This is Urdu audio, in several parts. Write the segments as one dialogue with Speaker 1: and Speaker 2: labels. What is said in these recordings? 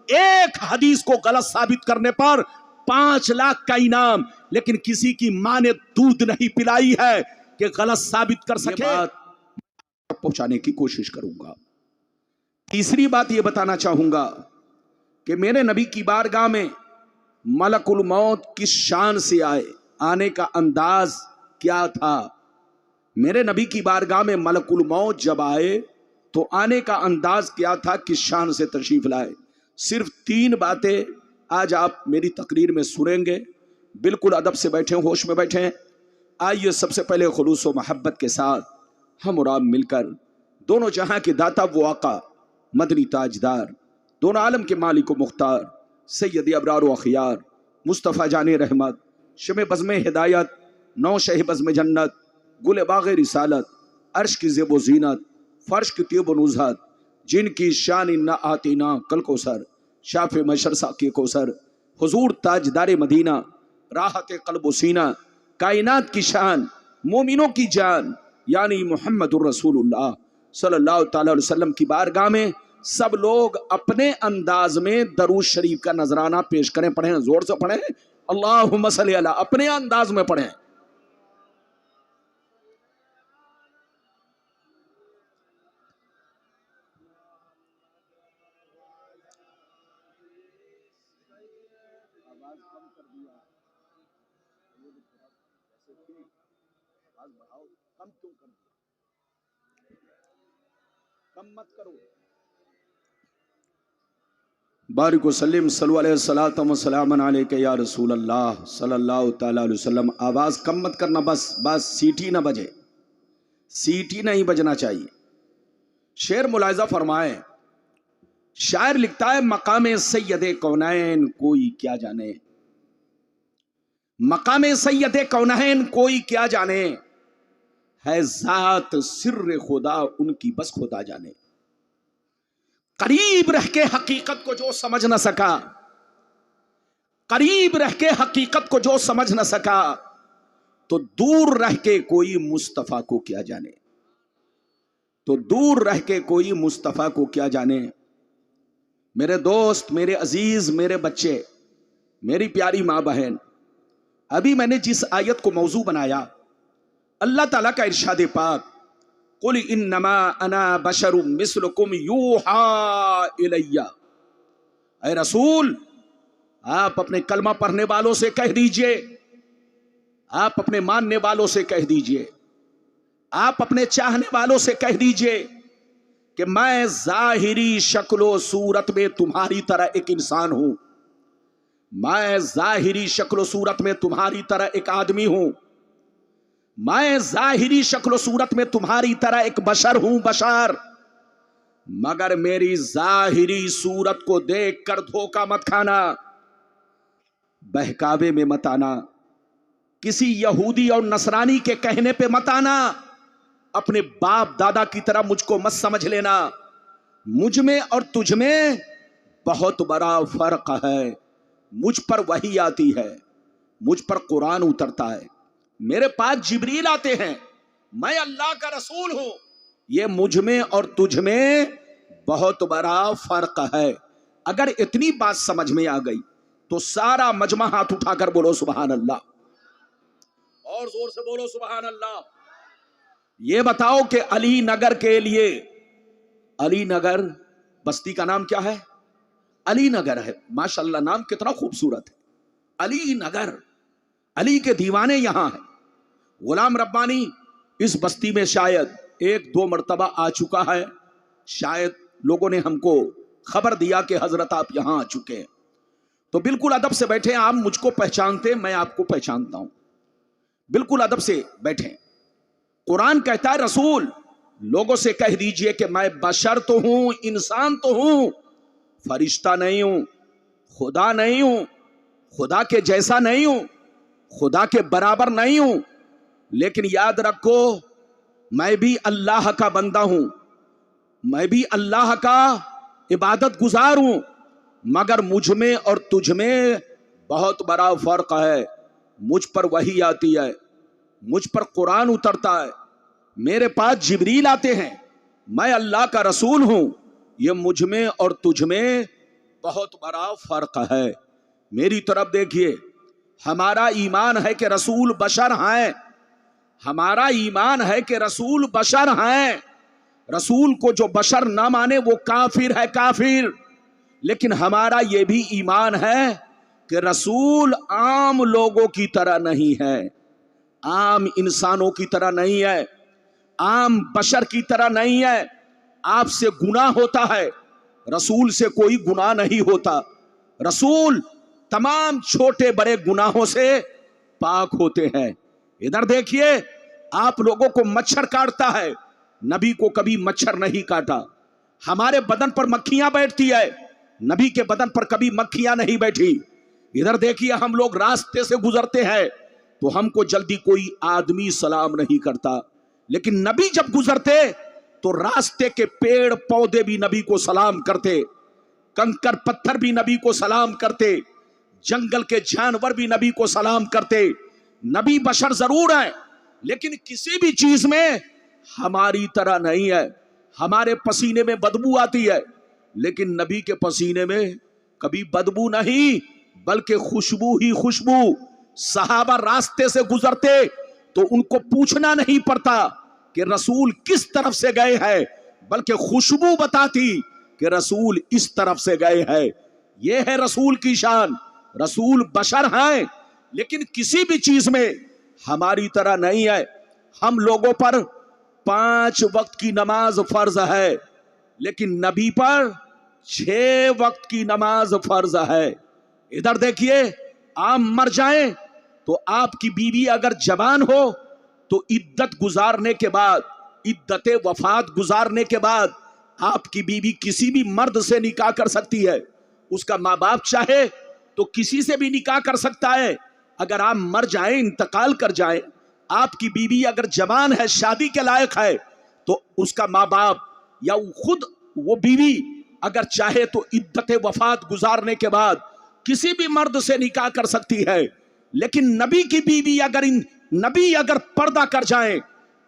Speaker 1: ایک حدیث کو غلط ثابت کرنے پر 5 لاکھ کا انعام، لیکن کسی کی ماں نے دودھ نہیں پلائی ہے کہ غلط ثابت کر سکے۔ یہ بات پہنچانے کی کوشش کروں گا۔ تیسری بات یہ بتانا چاہوں گا کہ میرے نبی کی بارگاہ میں ملک الموت کس شان سے آئے، آنے کا انداز کیا تھا۔ میرے نبی کی بارگاہ میں ملک الموت جب آئے تو آنے کا انداز کیا تھا، کس شان سے تشریف لائے۔ صرف 3 باتیں آج آپ میری تقریر میں سنیں گے، بالکل ادب سے بیٹھیں، ہوش میں بیٹھیں۔ آئیے سب سے پہلے خلوص و محبت کے ساتھ ہم اور آپ مل کر دونوں جہاں کے داتا وہ آقا، مدنی تاجدار، دونوں عالم کے مالک و مختار، سید ابرار و اخیار، مصطفیٰ جان رحمت، شمع بزم ہدایت، نو شہ بزم جنت، گل باغ رسالت، عرش کی زیب و زینت، فرش کی طیب و نزہت، جن کی شان نہ آتی نہ کل کوثر، شاف مشر ساقی کوثر، حضور تاجدار مدینہ، راحت قلب و سینہ، کائنات کی شان، مومنوں کی جان، یعنی محمد الرسول اللہ صلی اللہ تعالی علیہ وسلم کی بارگاہ میں سب لوگ اپنے انداز میں درود شریف کا نذرانہ پیش کریں۔ پڑھیں، زور سے پڑھیں، اللہم صلی علی، اپنے انداز میں پڑھیں۔ بارک وسلم صلو علیہ الصلوۃ والسلام علیک یا رسول اللہ صلی اللہ تعالی علیہ وسلم۔ آواز کم مت کرنا، بس سیٹی نہ بجے، سیٹی نہیں بجنا چاہیے۔ شعر ملاحظہ فرمائیں، شاعر لکھتا ہے مقام سید کونین کوئی کیا جانے، مقام سید کونین کوئی کیا جانے، ہے ذات سر خدا ان کی بس خدا جانے۔ قریب رہ کے حقیقت کو جو سمجھ نہ سکا، قریب رہ کے حقیقت کو جو سمجھ نہ سکا، تو دور رہ کے کوئی مصطفیٰ کو کیا جانے، تو دور رہ کے کوئی مصطفیٰ کو کیا جانے۔ میرے دوست، میرے عزیز، میرے بچے، میری پیاری ماں بہن، ابھی میں نے جس آیت کو موضوع بنایا، اللہ تعالیٰ کا ارشاد پاک، قُلْ إِنَّمَا أَنَا بَشَرٌ مِثْلُكُمْ يُوحَىٰ إِلَيَّ، اے رسول آپ اپنے کلمہ پڑھنے والوں سے کہہ دیجئے، آپ اپنے ماننے والوں سے کہہ دیجئے، آپ اپنے چاہنے والوں سے کہہ دیجئے کہ میں ظاہری شکل و صورت میں تمہاری طرح ایک انسان ہوں، میں ظاہری شکل و صورت میں تمہاری طرح ایک آدمی ہوں، میں ظاہری شکل و صورت میں تمہاری طرح ایک بشر ہوں، بشر، مگر میری ظاہری صورت کو دیکھ کر دھوکہ مت کھانا، بہکاوے میں مت آنا، کسی یہودی اور نصرانی کے کہنے پہ مت آنا، اپنے باپ دادا کی طرح مجھ کو مت سمجھ لینا۔ مجھ میں اور تجھ میں بہت بڑا فرق ہے، مجھ پر وحی آتی ہے، مجھ پر قرآن اترتا ہے، میرے پاس جبریل آتے ہیں، میں اللہ کا رسول ہوں، یہ مجھ میں اور تجھ میں بہت بڑا فرق ہے۔ اگر اتنی بات سمجھ میں آ گئی تو سارا مجمع ہاتھ اٹھا کر بولو سبحان اللہ، اور زور سے بولو سبحان اللہ۔ یہ بتاؤ کہ علی نگر کے لیے، علی نگر بستی کا نام کیا ہے؟ علی نگر ہے، ماشاءاللہ نام کتنا خوبصورت ہے، علی نگر، علی کے دیوانے یہاں ہیں۔ غلام ربانی اس بستی میں شاید 1-2 مرتبہ آ چکا ہے، شاید لوگوں نے ہم کو خبر دیا کہ حضرت آپ یہاں آ چکے ہیں، تو بالکل ادب سے بیٹھیں، آپ مجھ کو پہچانتے، میں آپ کو پہچانتا ہوں، بالکل ادب سے بیٹھیں۔ قرآن کہتا ہے رسول لوگوں سے کہہ دیجئے کہ میں بشر تو ہوں، انسان تو ہوں، فرشتہ نہیں ہوں، خدا نہیں ہوں، خدا کے جیسا نہیں ہوں، خدا کے برابر نہیں ہوں، لیکن یاد رکھو میں بھی اللہ کا بندہ ہوں، میں بھی اللہ کا عبادت گزار ہوں، مگر مجھ میں اور تجھ میں بہت بڑا فرق ہے۔ مجھ پر وحی آتی ہے، مجھ پر قرآن اترتا ہے، میرے پاس جبریل آتے ہیں، میں اللہ کا رسول ہوں، یہ مجھ میں اور تجھ میں بہت بڑا فرق ہے۔ میری طرف دیکھیے، ہمارا ایمان ہے کہ رسول بشر ہیں، ہمارا ایمان ہے کہ رسول بشر ہیں۔ رسول کو جو بشر نہ مانے وہ کافر ہے، کافر۔ لیکن ہمارا یہ بھی ایمان ہے کہ رسول عام لوگوں کی طرح نہیں ہے، عام انسانوں کی طرح نہیں ہے، عام بشر کی طرح نہیں ہے۔ آپ سے گناہ ہوتا ہے، رسول سے کوئی گناہ نہیں ہوتا۔ رسول تمام چھوٹے بڑے گناہوں سے پاک ہوتے ہیں۔ ادھر دیکھیے، آپ لوگوں کو مچھر کاٹتا ہے، نبی کو کبھی مچھر نہیں کاٹا۔ ہمارے بدن پر مکھیاں بیٹھتی ہے، نبی کے بدن پر کبھی مکھیاں نہیں بیٹھی۔ ادھر دیکھیے، ہم لوگ راستے سے گزرتے ہیں تو ہم کو جلدی کوئی آدمی سلام نہیں کرتا، لیکن نبی جب گزرتے تو راستے کے پیڑ پودے بھی نبی کو سلام کرتے، کنکر پتھر بھی نبی کو سلام کرتے، جنگل کے جانور بھی نبی کو سلام کرتے۔ نبی بشر ضرور ہے، لیکن کسی بھی چیز میں ہماری طرح نہیں ہے۔ ہمارے پسینے میں بدبو آتی ہے، لیکن نبی کے پسینے میں کبھی بدبو نہیں، بلکہ خوشبو ہی خوشبو۔ صحابہ راستے سے گزرتے تو ان کو پوچھنا نہیں پڑتا کہ رسول کس طرف سے گئے ہیں، بلکہ خوشبو بتاتی کہ رسول اس طرف سے گئے ہیں۔ یہ ہے رسول کی شان۔ رسول بشر ہیں، لیکن کسی بھی چیز میں ہماری طرح نہیں ہے۔ ہم لوگوں پر 5 وقت کی نماز فرض ہے، لیکن نبی پر 6 وقت کی نماز فرض ہے۔ ادھر دیکھیے، آپ مر جائیں تو آپ کی بیوی اگر جوان ہو تو عدت گزارنے کے بعد، عدت وفات گزارنے کے بعد آپ کی بیوی کسی بھی مرد سے نکاح کر سکتی ہے۔ اس کا ماں باپ چاہے تو کسی سے بھی نکاح کر سکتا ہے۔ اگر آپ مر جائیں، انتقال کر جائیں، آپ کی بیوی اگر جوان ہے، شادی کے لائق ہے، تو اس کا ماں باپ یا خود وہ بیوی اگر چاہے تو عدت وفات گزارنے کے بعد کسی بھی مرد سے نکاح کر سکتی ہے۔ لیکن نبی کی بیوی نبی اگر پردہ کر جائیں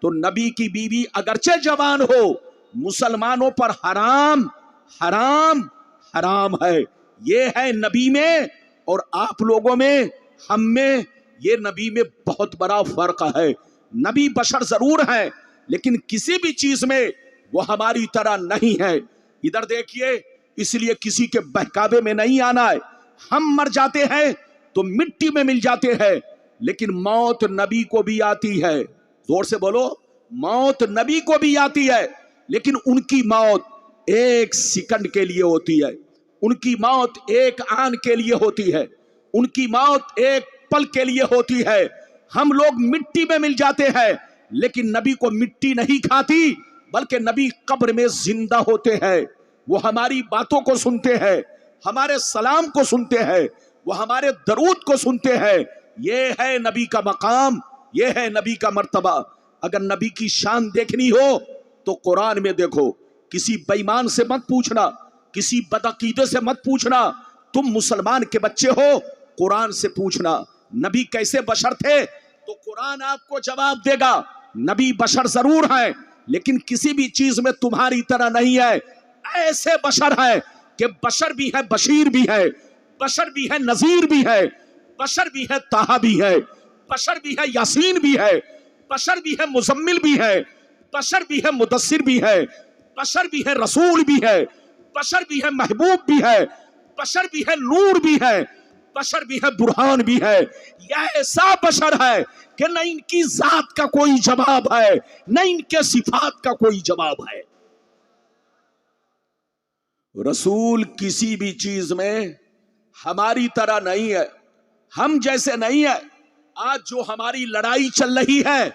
Speaker 1: تو نبی کی بیوی اگرچہ جوان ہو، مسلمانوں پر حرام حرام حرام ہے۔ یہ ہے نبی میں اور آپ لوگوں میں، ہم میں، یہ نبی میں بہت بڑا فرق ہے۔ نبی بشر ضرور ہے، لیکن کسی بھی چیز میں وہ ہماری طرح نہیں ہے۔ ادھر دیکھیے، اس لیے کسی کے بہکاوے میں نہیں آنا ہے۔ ہم مر جاتے ہیں تو مٹی میں مل جاتے ہیں، لیکن موت نبی کو بھی آتی ہے۔ زور سے بولو، موت نبی کو بھی آتی ہے، لیکن ان کی موت 1 سیکنڈ کے لیے ہوتی ہے، ان کی موت 1 آن کے لیے ہوتی ہے، ان کی موت 1 پل کے لیے ہوتی ہے۔ ہم لوگ مٹی میں مل جاتے ہیں، لیکن نبی کو مٹی نہیں کھاتی، بلکہ نبی قبر میں زندہ ہوتے ہیں۔ وہ ہماری باتوں کو سنتے ہیں، ہمارے سلام کو سنتے ہیں، وہ ہمارے درود کو سنتے ہیں۔ یہ ہے نبی کا مقام، یہ ہے نبی کا مرتبہ۔ اگر نبی کی شان دیکھنی ہو تو قرآن میں دیکھو۔ کسی بے ایمان سے مت پوچھنا، کسی بدعقیدے سے مت پوچھنا، تم مسلمان کے بچے ہو، قرآن سے پوچھنا نبی کیسے بشر تھے، تو قرآن آپ کو جواب دے گا۔ نبی بشر ضرور ہیں، لیکن کسی بھی چیز میں تمہاری طرح نہیں ہے۔ ایسے بشر ہے کہ بشر بھی ہے، بشیر بھی ہے، بشر بھی ہے، نذیر بھی ہے، بشر بھی ہے، طٰہٰ بھی ہے، بشر بھی ہے، یاسین بھی ہے، بشر بھی ہے، مزمل بھی ہے، بشر بھی ہے، مدثر بھی ہے، بشر بھی ہے، رسول بھی ہے، بشر بھی ہے، محبوب بھی ہے، بشر بھی ہے، نور بھی ہے، بشر بھی ہے، برہان بھی ہے۔ یہ ایسا بشر ہے کہ نہ ان کی ذات کا کوئی جواب ہے، نہ ان کے صفات کا کوئی جواب ہے۔ رسول کسی بھی چیز میں ہماری طرح نہیں ہے، ہم جیسے نہیں ہے۔ آج جو ہماری لڑائی چل رہی ہے،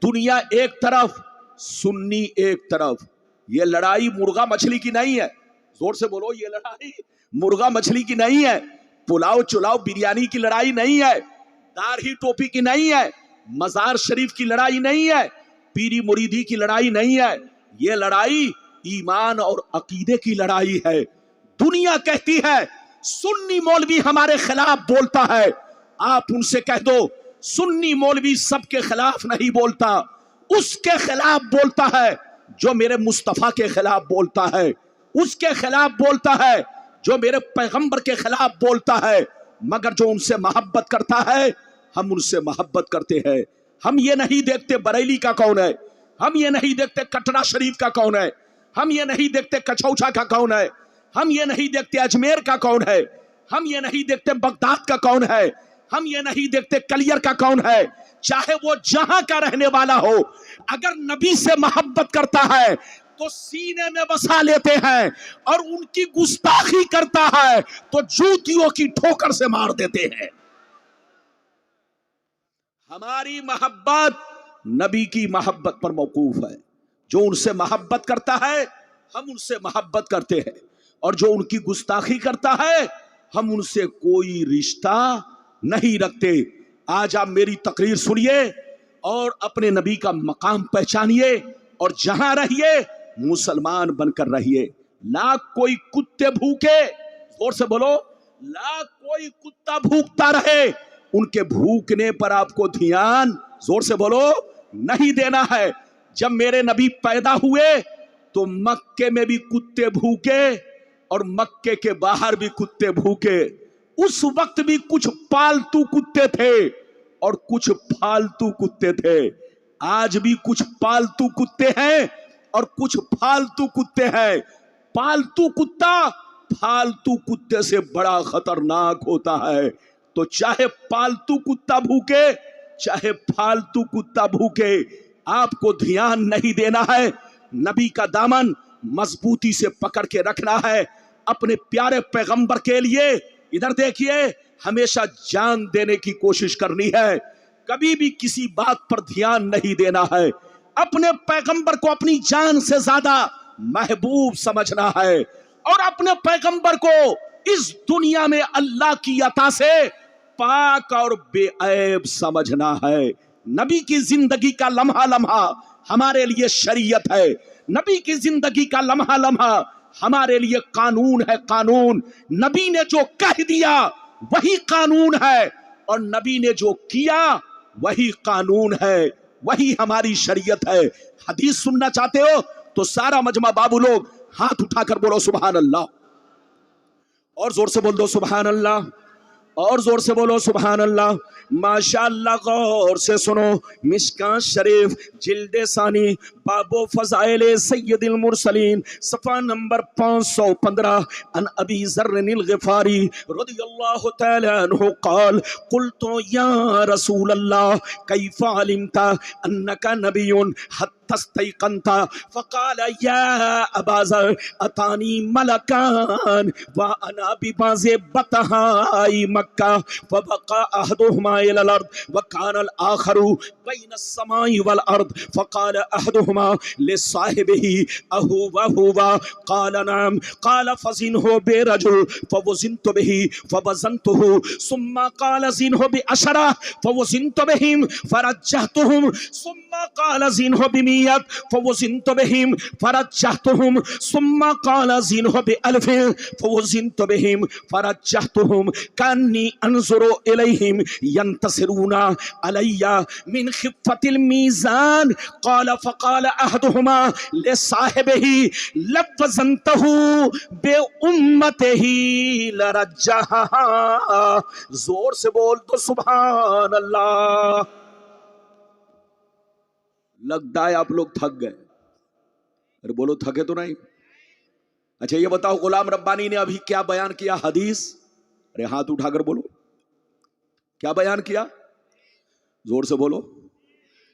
Speaker 1: دنیا ایک طرف، سنی ایک طرف، یہ لڑائی مرغا مچھلی کی نہیں ہے۔ زور سے بولو، یہ لڑائی مرغا مچھلی کی نہیں ہے، پلاؤ چلاؤ بریانی کی لڑائی نہیں ہے، داڑھی ٹوپی کی نہیں ہے، مزار شریف کی لڑائی نہیں ہے، پیری مریدی کی لڑائی نہیں ہے۔ یہ لڑائی ایمان اور عقیدے کی لڑائی ہے۔ دنیا کہتی ہے سنی مولوی ہمارے خلاف بولتا ہے، آپ ان سے کہہ دو سنی مولوی سب کے خلاف نہیں بولتا، اس کے خلاف بولتا ہے جو میرے مصطفیٰ کے خلاف بولتا ہے، اس کے خلاف بولتا ہے جو میرے پیغمبر کے خلاف بولتا ہے، مگر جو ان سے محبت کرتا ہے ہم ان سے محبت کرتے ہیں۔ ہم یہ نہیں دیکھتے بریلی کا کون ہے، ہم یہ نہیں دیکھتے کٹرا شریف کا کون ہے، ہم یہ نہیں دیکھتے کچھوچا کا کون ہے، ہم یہ نہیں دیکھتے اجمیر کا کون ہے، ہم یہ نہیں دیکھتے بغداد کا کون ہے، ہم یہ نہیں دیکھتے کلیر کا کون ہے، چاہے وہ جہاں کا رہنے والا ہو، اگر نبی سے محبت کرتا ہے تو سینے میں بسا لیتے ہیں، اور ان کی گستاخی کرتا ہے تو جوتیوں کی ٹھوکر سے مار دیتے ہیں۔ ہماری محبت نبی کی محبت پر موقوف ہے، جو ان سے محبت کرتا ہے ہم ان سے محبت کرتے ہیں، اور جو ان کی گستاخی کرتا ہے ہم ان سے کوئی رشتہ نہیں رکھتے۔ آج آپ میری تقریر سنیے اور اپنے نبی کا مقام پہچانیے، اور جہاں رہیے مسلمان بن کر رہیے۔ لاکھ کوئی کتے بھوکے، زور سے بولو، لاکھ کوئی کتا بھوکتا رہے، ان کے بھوکنے پر آپ کو دھیان، زور سے بولو، نہیں دینا ہے۔ جب میرے نبی پیدا ہوئے تو مکے میں بھی کتے بھوکے اور مکے کے باہر بھی کتے بھوکے۔ اس وقت بھی کچھ پالتو کتے تھے اور کچھ پھالتو کتے تھے۔ آج بھی کچھ پالتو کتے ہیں اور کچھ پھالتو کتے ہیں۔ پالتو کتا پھالتو کتے سے بڑا خطرناک ہوتا ہے۔ تو چاہے پالتو کتا بھوکے چاہے پھالتو کتا بھوکے، آپ کو دھیان نہیں دینا ہے، نبی کا دامن مضبوطی سے پکڑ کے رکھنا ہے اپنے پیارے پیغمبر کے لیے۔ ادھر دیکھیے، ہمیشہ جان دینے کی کوشش کرنی ہے، کبھی بھی کسی بات پر دھیان نہیں دینا ہے، اپنے پیغمبر کو اپنی جان سے زیادہ محبوب سمجھنا ہے، اور اپنے پیغمبر کو اس دنیا میں اللہ کی عطا سے پاک اور بے عیب سمجھنا ہے۔ نبی کی زندگی کا لمحہ لمحہ ہمارے لیے شریعت ہے، نبی کی زندگی کا لمحہ لمحہ ہمارے لیے قانون ہے۔ قانون نبی نے جو کہہ دیا وہی قانون ہے، اور نبی نے جو کیا وہی قانون ہے، وہی ہماری شریعت ہے۔ حدیث سننا چاہتے ہو تو سارا مجمع بابو لوگ ہاتھ اٹھا کر بولو سبحان اللہ، اور زور سے بول دو سبحان اللہ، اور زور سے بولو سبحان اللہ۔ ماشاءاللہ، غور سے سنو، مشکاۃ شریف جلد ثانی باب و فضائل سید المرسلین صفحہ نمبر 515، ان ابی ذر الغفاری رضی اللہ تعالی عنہ قال قلت یا رسول اللہ کیف علمت انک نبی حتی استیقنت؟ فقال یا ابا ذر اتانی ملکان وانا ببعض بطحاء مکہ فبقى احدهما الى الارض وكان الاخر بين السماء والارض فقال احدهما لصاحبه اهو قال نعم قال فزنه برجل فوزنت به فوزنته ثم قال زنه بعشرة فوزنت بهم فرجحتهم ثم قال زنه بمئة فوزنت بهم فرجحتهم ثم قال زنه بألف فوزنت بهم فرجحتهم كأني انظر الیہم ینتصرون علی من خفة الميزان قال فقال احدهما لصاحبه لو وزنته بامته لرجحها۔ زور سے بول تو سبحان اللہ۔ لگتا ہے آپ لوگ تھک گئے، ارے بولو تھکے تو نہیں؟ اچھا یہ بتاؤ، غلام ربانی نے ابھی کیا بیان کیا؟ حدیث؟ ارے ہاتھ اٹھا کر بولو، کیا بیان کیا؟ زور سے بولو۔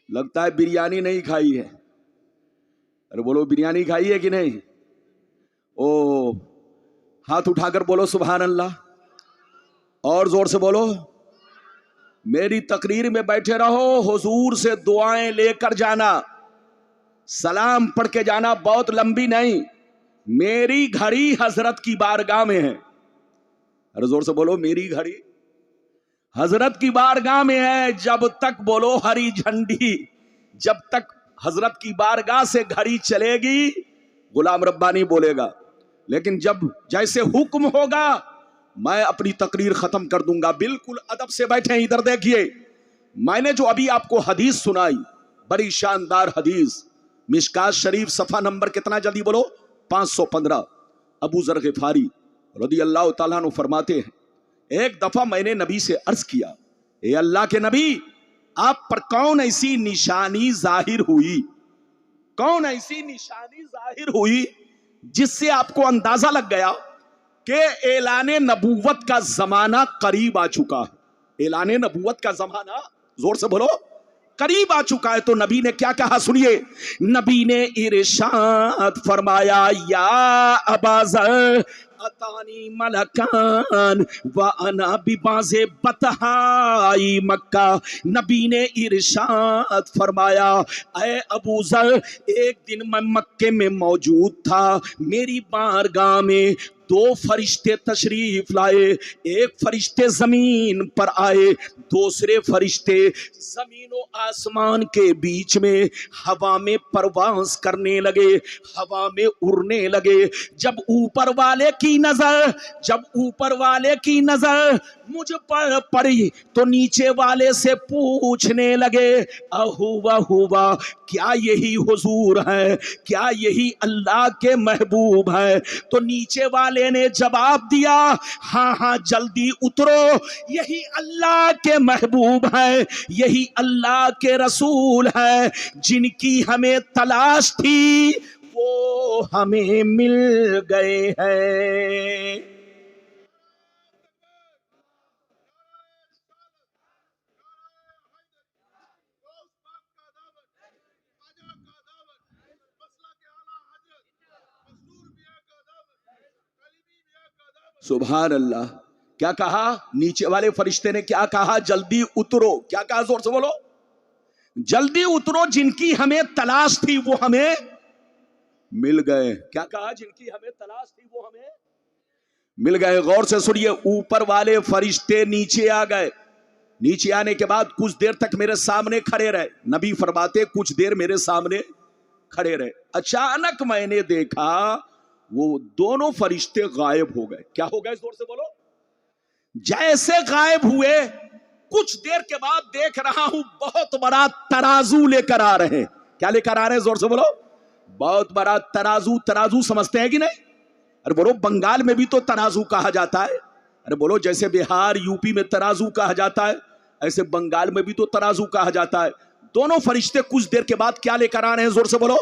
Speaker 1: لگتا ہے بریانی نہیں کھائی ہے، ارے بولو بریانی کھائی ہے کہ نہیں؟ او ہاتھ اٹھا کر بولو سبحان اللہ، اور زور سے بولو۔ میری تقریر میں بیٹھے رہو، حضور سے دعائیں لے کر جانا، سلام پڑھ کے جانا، بہت لمبی نہیں۔ میری گھڑی حضرت کی بارگاہ میں ہے، ارے زور سے بولو، میری گھڑی حضرت کی بارگاہ میں ہے۔ جب تک بولو ہری جھنڈی، جب تک حضرت کی بارگاہ سے گھڑی چلے گی غلام ربانی بولے گا، لیکن جب جیسے حکم ہوگا میں اپنی تقریر ختم کر دوں گا۔ بالکل ادب سے بیٹھے ہیں، ادھر دیکھیے، میں نے جو ابھی آپ کو حدیث سنائی بڑی شاندار حدیث، مشکاۃ شریف صفحہ نمبر کتنا؟ جلدی بولو، 515، ابو ذر غفاری رضی اللہ تعالیٰ عنہ فرماتے ہیں ایک دفعہ میں نے نبی سے عرض کیا اے اللہ کے نبی آپ پر کون ایسی نشانی ظاہر ہوئی، کون ایسی نشانی ظاہر ہوئی جس سے آپ کو اندازہ لگ گیا کہ اعلان نبوت کا زمانہ قریب آ چکا ہے، اعلان نبوت کا زمانہ زور سے بولو قریب آ چکا ہے؟ تو نبی نے کیا کہا سنیے، نبی نے ارشاد فرمایا یا ابا ذر اتانی ملکان وانا بباز بطحائی مکہ، نبی نے ارشاد فرمایا اے ابو ذر ایک دن میں مکے میں موجود تھا، میری بارگاہ میں دو فرشتے تشریف لائے، ایک فرشتے زمین پر آئے، دوسرے فرشتے زمین و آسمان کے بیچ میں ہوا میں پرواز کرنے لگے، ہوا میں اڑنے لگے۔ جب اوپر والے کی نظر مجھ پر پڑی تو نیچے والے سے پوچھنے لگے ہوا کیا یہی حضور ہے، کیا یہی اللہ کے محبوب ہے؟ تو نیچے والے نے جواب دیا ہاں ہاں جلدی اترو، یہی اللہ کے محبوب ہے، یہی اللہ کے رسول ہے، جن کی ہمیں تلاش تھی وہ ہمیں مل گئے ہیں۔ سبحان اللہ، کیا کہا نیچے والے فرشتے نے؟ کیا کہا؟ جلدی اترو۔ کیا کہا؟ زور سے بولو، جلدی اترو، جن کی ہمیں تلاش تھی وہ ہمیں مل گئے۔ کیا کہا؟ جن کی ہمیں تلاش تھی وہ ہمیں مل گئے۔ غور سے سنیے، اوپر والے فرشتے نیچے آ گئے، نیچے آنے کے بعد کچھ دیر تک میرے سامنے کھڑے رہے۔ نبی فرماتے کچھ دیر میرے سامنے کھڑے رہے، اچانک میں نے دیکھا وہ دونوں فرشتے غائب ہو گئے۔ کیا ہو گئے؟ زور سے بولو۔ جیسے غائب ہوئے کچھ دیر کے بعد دیکھ رہا ہوں بہت بڑا ترازو لے کر آ رہے ہیں۔ کیا لے کر آ رہے ہیں؟ زور سے بولو۔ بہت بڑا ترازو۔ ترازو سمجھتے ہیں کہ نہیں؟ ارے بولو، بنگال میں بھی تو ترازو کہا جاتا ہے۔ ارے بولو، جیسے بہار یوپی میں ترازو کہا جاتا ہے ایسے بنگال میں بھی تو ترازو کہا جاتا ہے۔ دونوں فرشتے کچھ دیر کے بعد کیا لے کر آ رہے ہیں؟ زور سے بولو،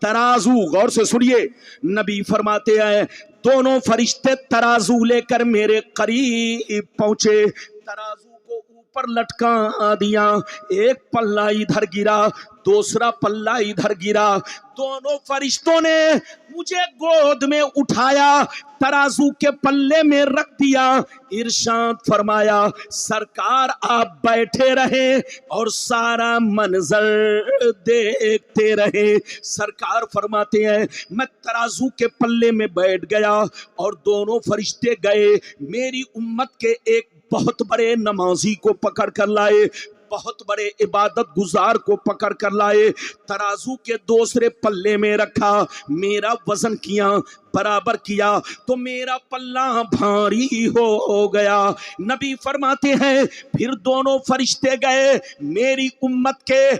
Speaker 1: ترازو۔ غور سے سنیے، نبی فرماتے ہیں دونوں فرشتے ترازو لے کر میرے قریب پہنچے، ترازو کو اوپر لٹکا دیا، ایک پلہ ادھر گرا، دوسرا پلہ ادھر گرا، دونوں فرشتوں نے مجھے گود میں اٹھایا، ترازو کے پلے میں رکھ دیا، ارشاد فرمایا سرکار آپ بیٹھے رہے اور سارا منظر دیکھتے رہے۔ سرکار فرماتے ہیں میں ترازو کے پلے میں بیٹھ گیا اور دونوں فرشتے گئے میری امت کے ایک بہت بڑے نمازی کو پکڑ کر لائے، بہت بڑے عبادت گزار کو پکڑ کر لائے، ترازو کے دوسرے پلے میں رکھا، میرا وزن کیا، برابر کیا تو میرا پلہ بھاری ہو گیا۔ نبی فرماتے ہیں پھر دونوں فرشتے گئے میری امت کے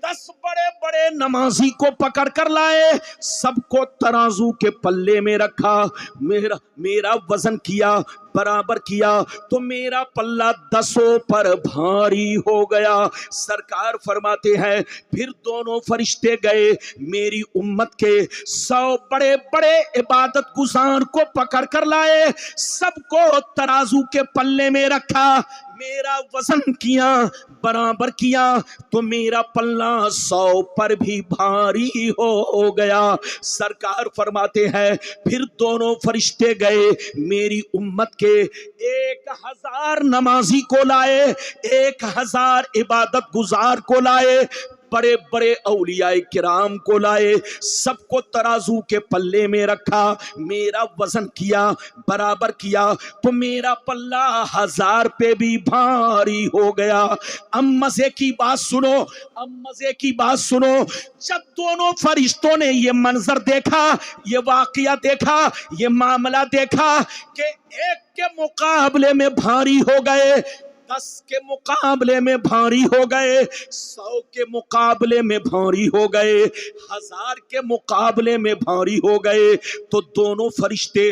Speaker 1: 10 بڑے بڑے نمازی کو پکڑ کر لائے، سب کو ترازو کے پلے میں رکھا، میرا وزن کیا، برابر کیا تو میرا پلہ 10 پر بھاری ہو گیا۔ سرکار فرماتے ہیں پھر دونوں فرشتے گئے میری امت کے 100 بڑے بڑے عبادت گزار کو پکڑ کر لائے، سب کو ترازو کے پلے میں رکھا، میرا وزن کیا، برابر کیا تو میرا پلہ 100 پر بھی بھاری ہو گیا۔ سرکار فرماتے ہیں پھر دونوں فرشتے گئے میری امت کے 1000 نمازی کو لائے، 1000 عبادت گزار کو لائے، بڑے بڑے اولیاء کرام کو لائے، سب کو ترازو کے پلے میں رکھا، میرا وزن کیا، برابر کیا تو میرا پلہ 1000 پہ بھی بھاری ہو گیا۔ اب مزے کی بات سنو، اب مزے کی بات سنو، جب دونوں فرشتوں نے یہ منظر دیکھا، یہ واقعہ دیکھا، یہ معاملہ دیکھا کہ ایک کے مقابلے میں بھاری ہو گئے، 10 کے مقابلے میں بھاری ہو گئے، 100 کے مقابلے میں بھاری ہو گئے، 1000 کے مقابلے میں بھاری ہو گئے، تو دونوں فرشتے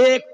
Speaker 1: 1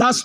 Speaker 1: 10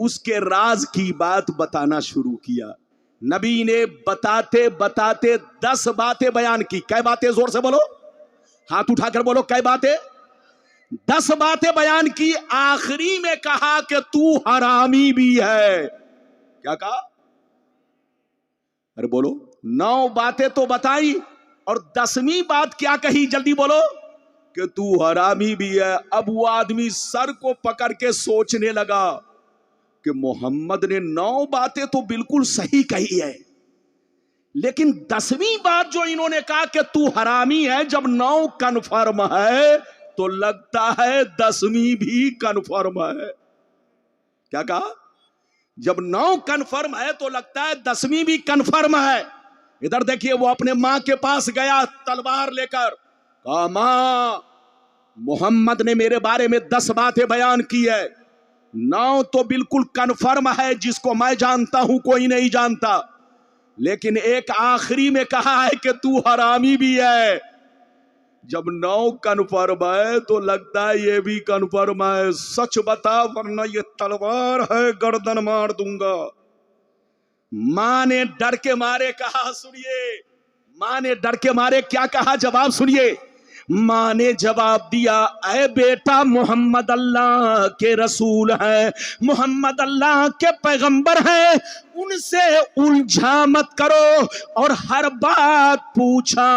Speaker 1: اس کے راز کی بات بتانا شروع کیا. نبی نے بتاتے بتاتے 10 باتیں بیان کی. کئی باتیں؟ زور سے بولو, ہاتھ اٹھا کر بولو, کئی باتیں؟ 10 باتیں بیان کی. آخری میں کہا کہ تو حرامی بھی ہے. کیا کہا؟ ارے بولو. 9 باتیں تو بتائی اور 10ویں بات کیا کہی؟ جلدی بولو. کہ تو حرامی بھی ہے. اب وہ آدمی سر کو پکڑ کے سوچنے لگا کہ محمد نے 9 باتیں تو بالکل صحیح کہی ہے, لیکن 10ویں بات جو انہوں نے کہا کہ تو حرامی ہے, جب 9 کنفرم ہے تو لگتا ہے 10ویں بھی کنفرم ہے. کیا کہا؟ جب 9 کنفرم ہے تو لگتا ہے 10ویں بھی کنفرم ہے. ادھر دیکھیے, وہ اپنے ماں کے پاس گیا تلوار لے کر, کہا ماں محمد نے میرے بارے میں 10 باتیں بیان کی ہے, 9 تو بالکل کنفرم ہے جس کو میں جانتا ہوں کوئی نہیں جانتا, لیکن ایک آخری میں کہا ہے کہ تو حرامی بھی ہے. جب 9 کنفرم ہے تو لگتا ہے یہ بھی کنفرم ہے. سچ بتا ورنہ یہ تلوار ہے گردن مار دوں گا. ماں نے ڈر کے مارے کہا, سنیے, ماں نے ڈر کے مارے کیا کہا, جواب سنیے. ماں نے جواب دیا, اے بیٹا محمد اللہ کے رسول ہیں, محمد اللہ کے پیغمبر ہیں, ان سے الجھا مت کرو اور ہر بات پوچھا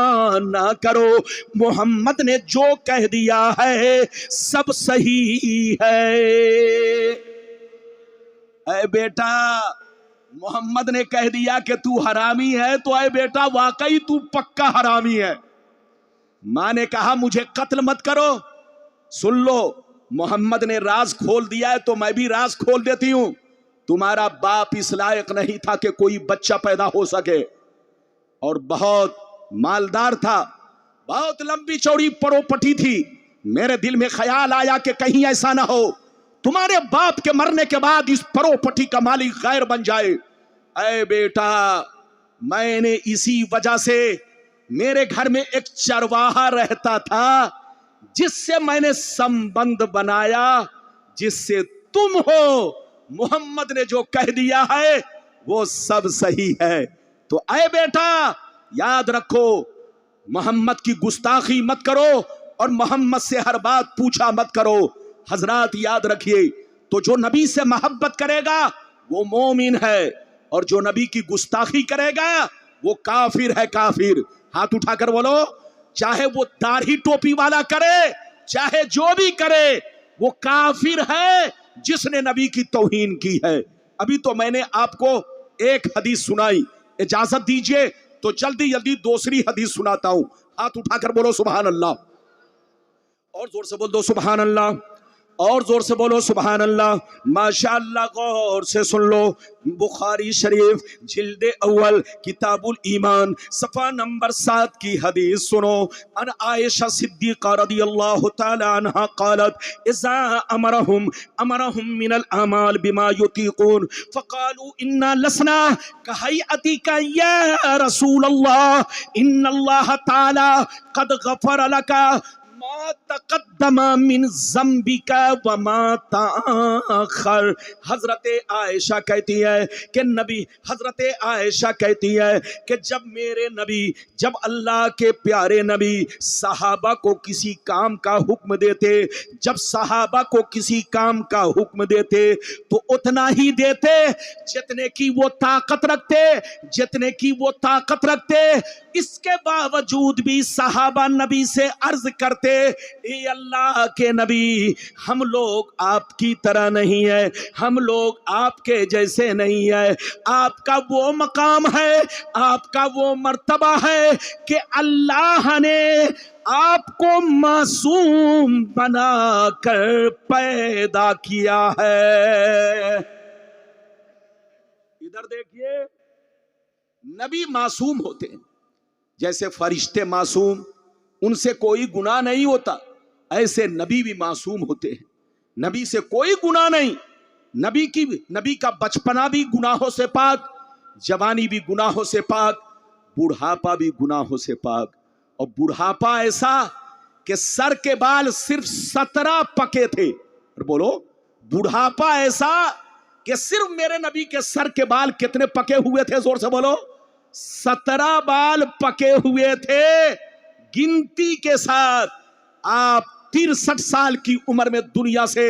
Speaker 1: نہ کرو. محمد نے جو کہہ دیا ہے سب صحیح ہے. اے بیٹا محمد نے کہہ دیا کہ تو حرامی ہے, تو اے بیٹا واقعی تو پکا حرامی ہے. ماں نے کہا مجھے قتل مت کرو. سن لو, محمد نے راز کھول دیا ہے تو میں بھی راز کھول دیتی ہوں. تمہارا باپ اس لائق نہیں تھا کہ کوئی بچہ پیدا ہو سکے, اور بہت مالدار تھا, بہت لمبی چوڑی پروپرٹی تھی. میرے دل میں خیال آیا کہ کہیں ایسا نہ ہو تمہارے باپ کے مرنے کے بعد اس پروپرٹی کا مالک غیر بن جائے. اے بیٹا, میں نے اسی وجہ سے, میرے گھر میں ایک چرواہا رہتا تھا جس سے میں نے سمبند بنایا, جس سے تم ہو. محمد نے جو کہہ دیا ہے وہ سب صحیح ہے. تو اے بیٹا یاد رکھو, محمد کی گستاخی مت کرو اور محمد سے ہر بات پوچھا مت کرو. حضرات یاد رکھیے, تو جو نبی سے محبت کرے گا وہ مومن ہے, اور جو نبی کی گستاخی کرے گا وہ کافر ہے. کافر, ہاتھ اٹھا کر بولو. چاہے وہ داڑھی ٹوپی والا کرے, چاہے جو بھی کرے, وہ کافر ہے جس نے نبی کی توہین کی ہے. ابھی تو میں نے آپ کو ایک حدیث سنائی, اجازت دیجئے تو جلدی جلدی دوسری حدیث سناتا ہوں. ہاتھ اٹھا کر بولو سبحان اللہ, اور زور سے بول دو سبحان اللہ, اور زور سے بولو سبحان اللہ. ماشاءاللہ, غور سے سن لو. بخاری شریف جلد اول کتاب الایمان صفحہ نمبر 7 کی حدیث سنو. ان عائشہ صدیقہ رضی اللہ تعالی عنہ قالت اذا امرهم من الاعمال بما يطيقون فقالوا انا لسنا كهيئتك يا رسول الله ان الله تعالى قد غفر لك ما تقدم من ذنبک وما تاخر. حضرت عائشہ کہتی ہے کہ نبی, حضرت عائشہ کہتی ہے کہ جب میرے نبی, جب اللہ کے پیارے نبی صحابہ کو کسی کام کا حکم دیتے, جب صحابہ کو کسی کام کا حکم دیتے تو اتنا ہی دیتے جتنے کی وہ طاقت رکھتے, جتنے کی وہ طاقت رکھتے. اس کے باوجود بھی صحابہ نبی سے عرض کرتے, اے اللہ کے نبی, ہم لوگ آپ کی طرح نہیں ہے, ہم لوگ آپ کے جیسے نہیں ہے. آپ کا وہ مقام ہے, آپ کا وہ مرتبہ ہے کہ اللہ نے آپ کو معصوم بنا کر پیدا کیا ہے. ادھر دیکھیے, نبی معصوم ہوتے ہیں جیسے فرشتے معصوم, ان سے کوئی گناہ نہیں ہوتا, ایسے نبی بھی معصوم ہوتے ہیں. نبی سے کوئی گناہ نہیں. نبی کا بچپنا بھی گناہوں سے پاک, جوانی بھی گناہوں سے پاک, بڑھاپا بھی گناہوں سے پاک. اور بڑھاپا ایسا کہ سر کے بال صرف 17 پکے تھے. بولو, بڑھاپا ایسا کہ صرف میرے نبی کے سر کے بال کتنے پکے ہوئے تھے؟ زور سے بولو. 17 بال پکے ہوئے تھے گنتی کے ساتھ. آپ 63 سال کی عمر میں دنیا سے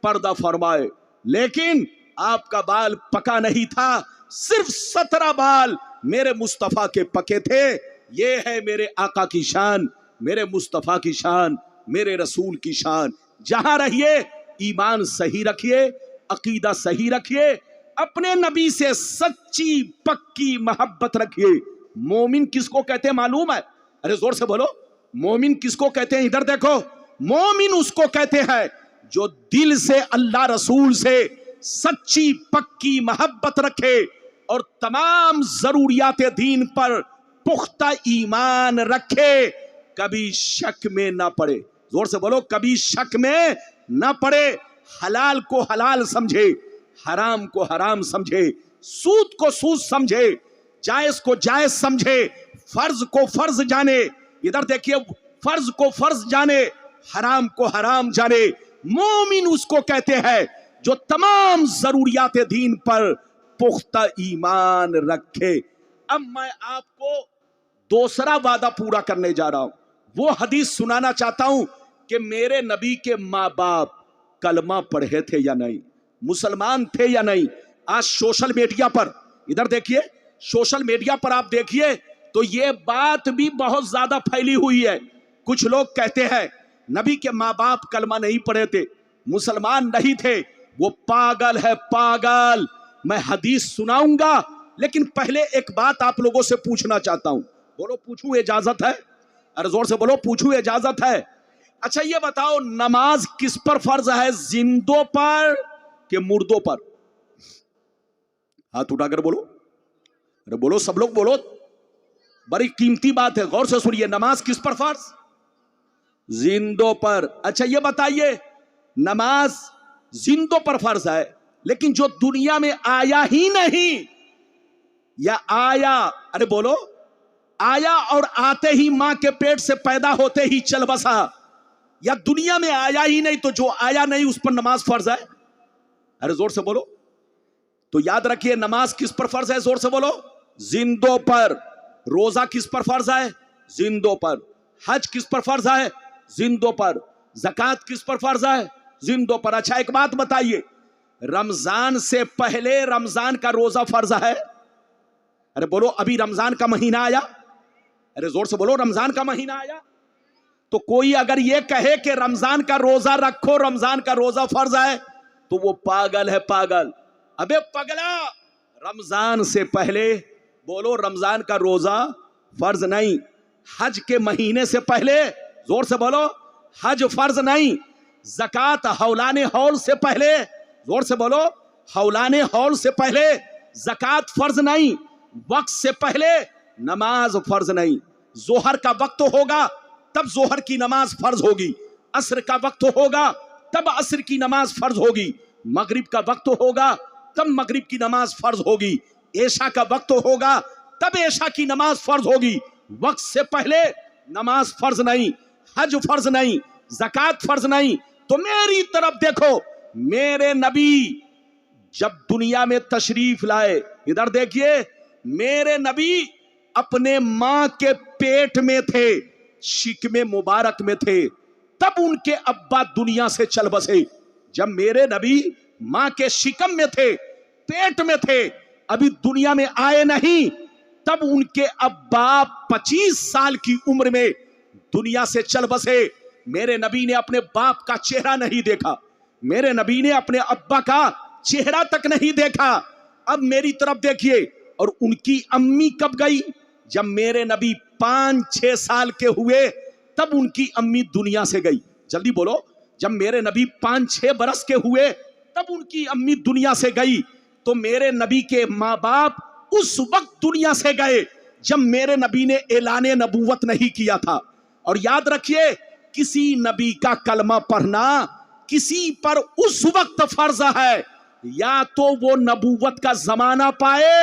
Speaker 1: پردہ فرمائے، لیکن آپ کا بال پکا نہیں تھا، صرف 17 بال میرے مصطفیٰ کے پکے تھے. یہ ہے میرے آقا کی شان، میرے مصطفیٰ کی شان، میرے رسول کی شان. جہاں رہیے ایمان صحیح رکھیے، عقیدہ صحیح رکھیے، اپنے نبی سے سچی پکی محبت رکھیے. مومن کس کو کہتے ہیں معلوم ہے؟ ارے زور سے بولو. مومن کس کو کہتے ہیں؟ ادھر دیکھو. مومن اس کو کہتے ہیں جو دل سے اللہ رسول سے سچی پکی محبت رکھے اور تمام ضروریات دین پر پختہ ایمان رکھے، کبھی شک میں نہ پڑے. زور سے بولو. کبھی شک میں نہ پڑے. حلال کو حلال سمجھے، حرام کو حرام سمجھے، سود کو سود سمجھے، جائز کو جائز سمجھے، فرض کو فرض جانے. ادھر دیکھیے، فرض کو فرض جانے، حرام کو حرام جانے. مومن اس کو کہتے ہیں جو تمام ضروریات دین پر پختہ ایمان رکھے. اب میں آپ کو دوسرا وعدہ پورا کرنے جا رہا ہوں. وہ حدیث سنانا چاہتا ہوں کہ میرے نبی کے ماں باپ کلمہ پڑھے تھے یا نہیں، مسلمان تھے یا نہیں. آج سوشل میڈیا پر، ادھر دیکھیے، سوشل میڈیا پر آپ دیکھیے تو یہ بات بھی بہت زیادہ پھیلی ہوئی ہے. کچھ لوگ کہتے ہیں نبی کے ماں باپ کلمہ نہیں پڑھے تھے، مسلمان نہیں تھے. وہ پاگل ہے، پاگل. میں حدیث سناؤں گا، لیکن پہلے ایک بات آپ لوگوں سے پوچھنا چاہتا ہوں. بولو پوچھوں، اجازت ہے؟ ارے زور سے بولو، پوچھوں اجازت ہے؟ اچھا یہ بتاؤ، نماز کس پر فرض ہے، زندوں پر کہ مردوں پر؟ ہاتھ اٹھا کر بولو. ارے بولو، سب لوگ بولو، بڑی قیمتی بات ہے، غور سے سنیے. نماز کس پر فرض؟ زندوں پر. اچھا یہ بتائیے، نماز زندوں پر فرض ہے، لیکن جو دنیا میں آیا ہی نہیں، یا آیا، ارے بولو، آیا اور آتے ہی ماں کے پیٹ سے پیدا ہوتے ہی چل بسا، یا دنیا میں آیا ہی نہیں، تو جو آیا نہیں اس پر نماز فرض ہے؟ ارے زور سے بولو. تو یاد رکھیے، نماز کس پر فرض ہے؟ زور سے بولو. زندوں پر. روزہ کس پر فرض ہے؟ زندوں پر. حج کس پر فرض ہے؟ زندوں پر. زکوٰۃ کس پر فرض ہے؟ زندوں پر. اچھا ایک بات بتائیے، رمضان سے پہلے رمضان کا روزہ فرض ہے؟ ارے بولو، ابھی رمضان کا مہینہ آیا. ارے زور سے بولو، رمضان کا مہینہ آیا. تو کوئی اگر یہ کہے کہ رمضان کا روزہ رکھو، رمضان کا روزہ فرض ہے، تو وہ پاگل ہے، پاگل. ابے پگلا، رمضان سے پہلے بولو رمضان کا روزہ فرض نہیں. حج کے مہینے سے پہلے، زور سے بولو، حج فرض نہیں. زکوٰۃ حولان حول سے پہلے، زور سے بولو، حولان حول سے پہلے زکوٰۃ فرض نہیں. وقت سے پہلے نماز فرض نہیں. ظہر کا وقت ہوگا تب ظہر کی نماز فرض ہوگی. عصر کا وقت ہوگا تب عصر کی نماز فرض ہوگی. مغرب کا وقت ہوگا تب مغرب کی نماز فرض ہوگی. عشاء کا وقت ہوگا تب عشاء کی نماز فرض ہوگی. وقت سے پہلے نماز فرض نہیں، حج فرض نہیں، زکوٰۃ فرض نہیں. تو میری طرف دیکھو، میرے نبی جب دنیا میں تشریف لائے، ادھر دیکھیے، میرے نبی اپنے ماں کے پیٹ میں تھے، شکم مبارک میں تھے، تب ان کے ابا دنیا سے چل بسے. جب میرے نبی ماں کے شکم میں تھے، پیٹ میں تھے، ابھی دنیا میں آئے نہیں، تب ان کے ابا 25 سال کی عمر میں دنیا سے چل بسے. میرے نبی نے اپنے باپ کا چہرہ نہیں دیکھا، میرے نبی نے اپنے ابا کا چہرہ تک نہیں دیکھا. اب میری طرف دیکھیے، اور ان کی امی کب گئی؟ جب میرے نبی 5-6 سال کے ہوئے تب ان کی امی دنیا سے گئی. جلدی بولو. جب میرے نبی 5-6 برس کے ہوئے تب ان کی امی دنیا سے گئی. تو میرے نبی کے ماں باپ اس وقت دنیا سے گئے جب میرے نبی نے اعلان نبوت نہیں کیا تھا. اور یاد رکھیے، کسی نبی کا کلمہ پڑھنا کسی پر اس وقت فرض ہے یا تو وہ نبوت کا زمانہ پائے